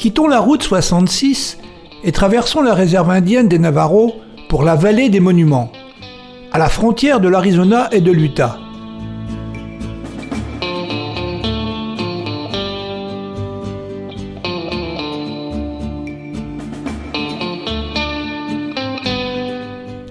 Quittons la route 66 et traversons la réserve indienne des Navajo pour la vallée des Monuments, à la frontière de l'Arizona et de l'Utah.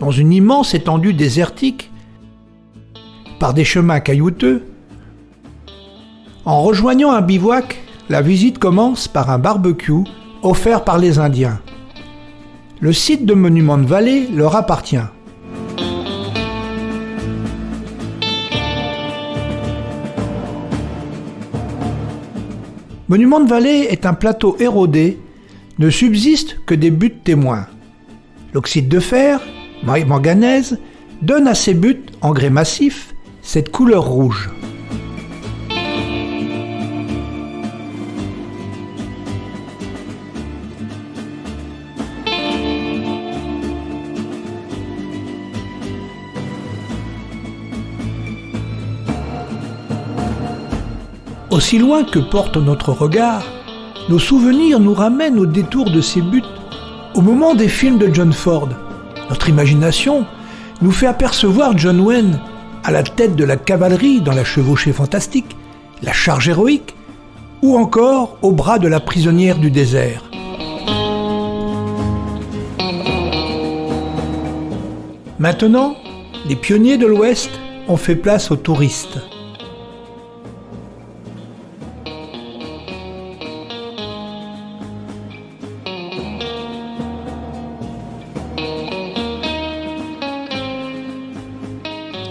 Dans une immense étendue désertique, par des chemins caillouteux, en rejoignant un bivouac, la visite commence par un barbecue offert par les Indiens. Le site de Monument Valley leur appartient. Monument Valley est un plateau érodé, ne subsistent que des buttes témoins. L'oxyde de fer, manganèse, donne à ces buttes, en grès massif, cette couleur rouge. Aussi loin que porte notre regard, nos souvenirs nous ramènent au détour de ces buttes, au moment des films de John Ford. Notre imagination nous fait apercevoir John Wayne à la tête de la cavalerie dans la chevauchée fantastique, la charge héroïque, ou encore au bras de la prisonnière du désert. Maintenant, les pionniers de l'Ouest ont fait place aux touristes.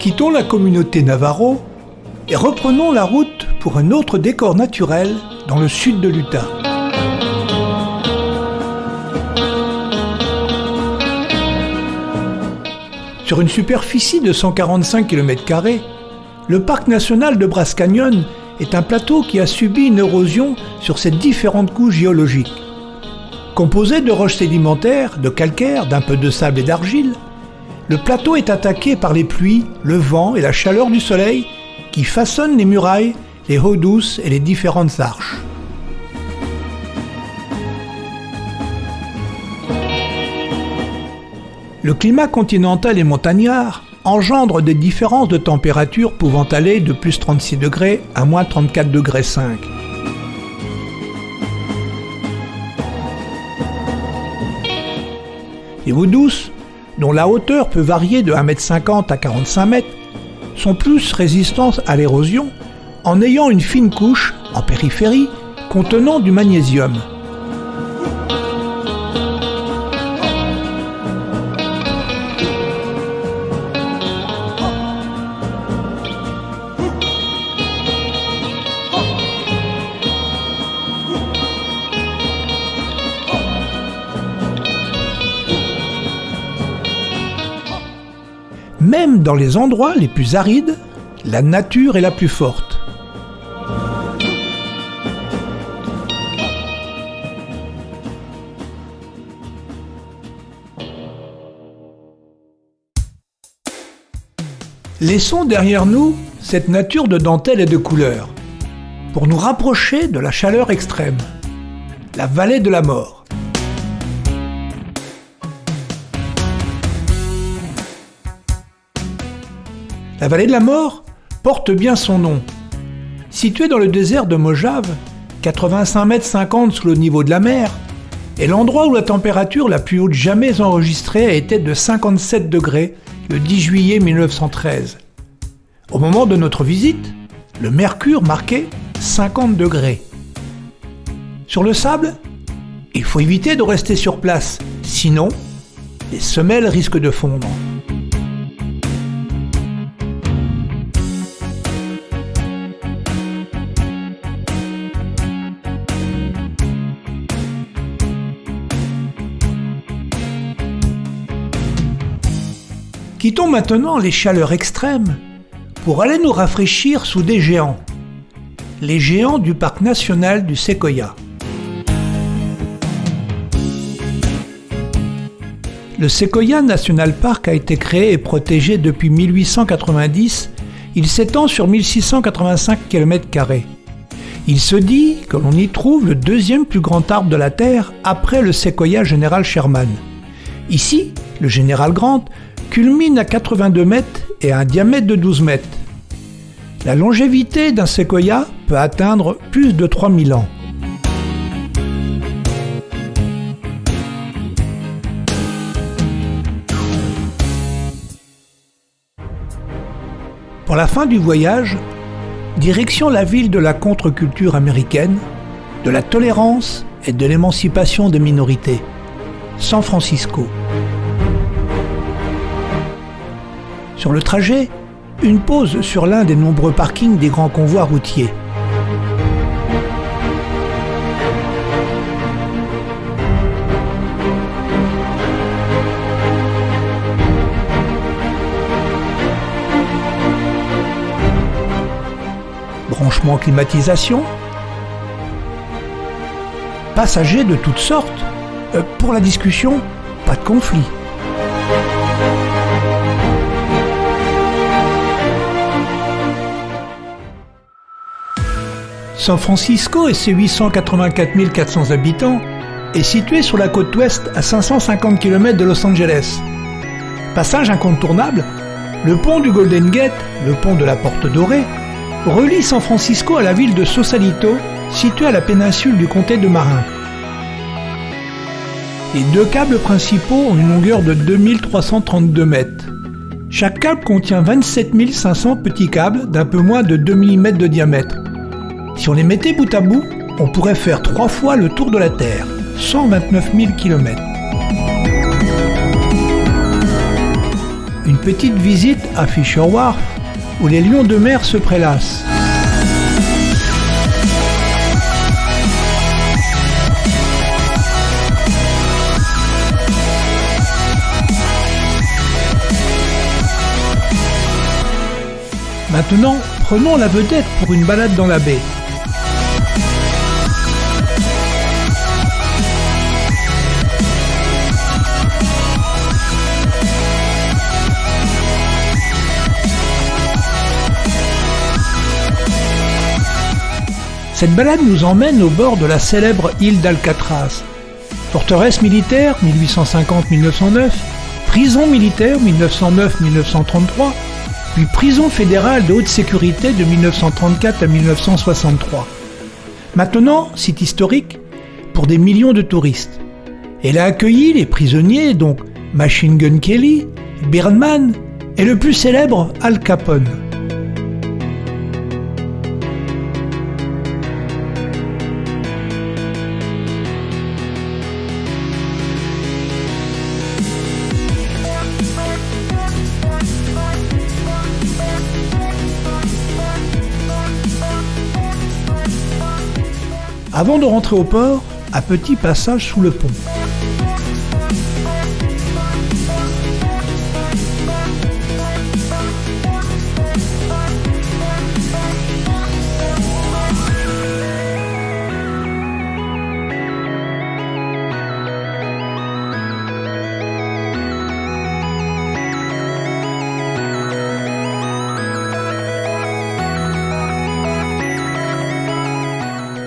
Quittons la communauté Navajo et reprenons la route pour un autre décor naturel dans le sud de l'Utah. Sur une superficie de 145 km², le parc national de Bryce Canyon est un plateau qui a subi une érosion sur ses différentes couches géologiques. Composé de roches sédimentaires, de calcaire, d'un peu de sable et d'argile, le plateau est attaqué par les pluies, le vent et la chaleur du soleil qui façonnent les murailles, les hauts douces et les différentes arches. Le climat continental et montagnard engendre des différences de température pouvant aller de plus 36 degrés à moins 34 degrés 5. Les hauts douces, dont la hauteur peut varier de 1,50 m à 45 m, sont plus résistantes à l'érosion en ayant une fine couche, en périphérie, contenant du magnésium. Même dans les endroits les plus arides, la nature est la plus forte. Laissons derrière nous cette nature de dentelle et de couleurs, pour nous rapprocher de la chaleur extrême, la vallée de la mort. La vallée de la mort porte bien son nom. Située dans le désert de Mojave, 85,50 m sous le niveau de la mer, est l'endroit où la température la plus haute jamais enregistrée a été de 57 degrés le 10 juillet 1913. Au moment de notre visite, le mercure marquait 50 degrés. Sur le sable, il faut éviter de rester sur place, sinon les semelles risquent de fondre. Quittons maintenant les chaleurs extrêmes pour aller nous rafraîchir sous des géants. Les géants du parc national du Séquoia. Le Séquoia National Park a été créé et protégé depuis 1890. Il s'étend sur 1685 km². Il se dit que l'on y trouve le deuxième plus grand arbre de la Terre après le séquoia Général Sherman. Ici, le Général Grant culmine à 82 mètres et a un diamètre de 12 mètres. La longévité d'un séquoia peut atteindre plus de 3000 ans. Pour la fin du voyage, direction la ville de la contre-culture américaine, de la tolérance et de l'émancipation des minorités, San Francisco. Sur le trajet, une pause sur l'un des nombreux parkings des grands convois routiers. Branchement climatisation, passagers de toutes sortes. Pour la discussion, pas de conflit. San Francisco et ses 884 400 habitants est situé sur la côte ouest à 550 km de Los Angeles. Passage incontournable, le pont du Golden Gate, le pont de la Porte Dorée, relie San Francisco à la ville de Sausalito, située à la péninsule du comté de Marin. Les deux câbles principaux ont une longueur de 2332 mètres. Chaque câble contient 27 500 petits câbles d'un peu moins de 2 mm de diamètre. Si on les mettait bout à bout, on pourrait faire 3 fois le tour de la Terre, 129 000 km. Une petite visite à Fisher Wharf, où les lions de mer se prélassent. Maintenant, prenons la vedette pour une balade dans la baie. Cette balade nous emmène au bord de la célèbre île d'Alcatraz. Forteresse militaire 1850-1909, prison militaire 1909-1933, puis prison fédérale de haute sécurité de 1934 à 1963. Maintenant, site historique pour des millions de touristes. Elle a accueilli les prisonniers, donc Machine Gun Kelly, Birdman et le plus célèbre Al Capone. Avant de rentrer au port, un petit passage sous le pont.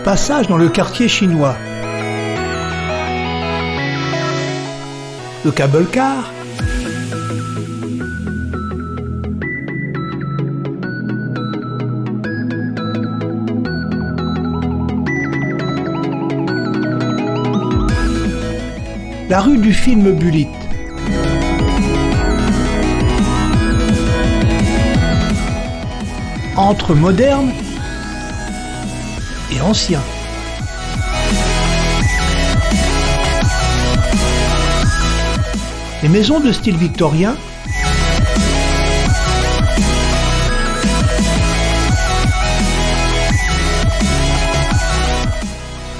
Passage dans le quartier chinois. Le cable car. La rue du film Bullitt. Entre moderne et ancien. Les maisons de style victorien,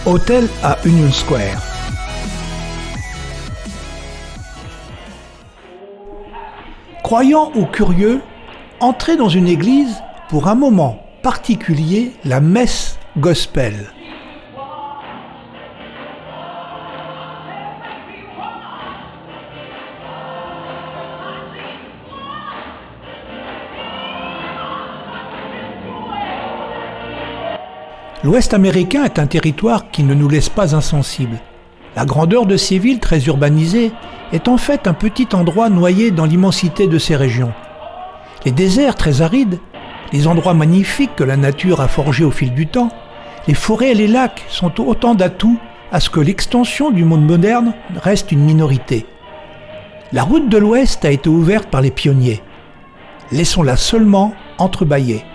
hôtel à Union Square. Croyants ou curieux, entrez dans une église pour un moment particulier, la messe gospel. L'Ouest américain est un territoire qui ne nous laisse pas insensibles. La grandeur de ces villes très urbanisées est en fait un petit endroit noyé dans l'immensité de ces régions. Les déserts très arides, les endroits magnifiques que la nature a forgés au fil du temps, les forêts et les lacs sont autant d'atouts à ce que l'extension du monde moderne reste une minorité. La route de l'Ouest a été ouverte par les pionniers. Laissons-la seulement entrebâillée.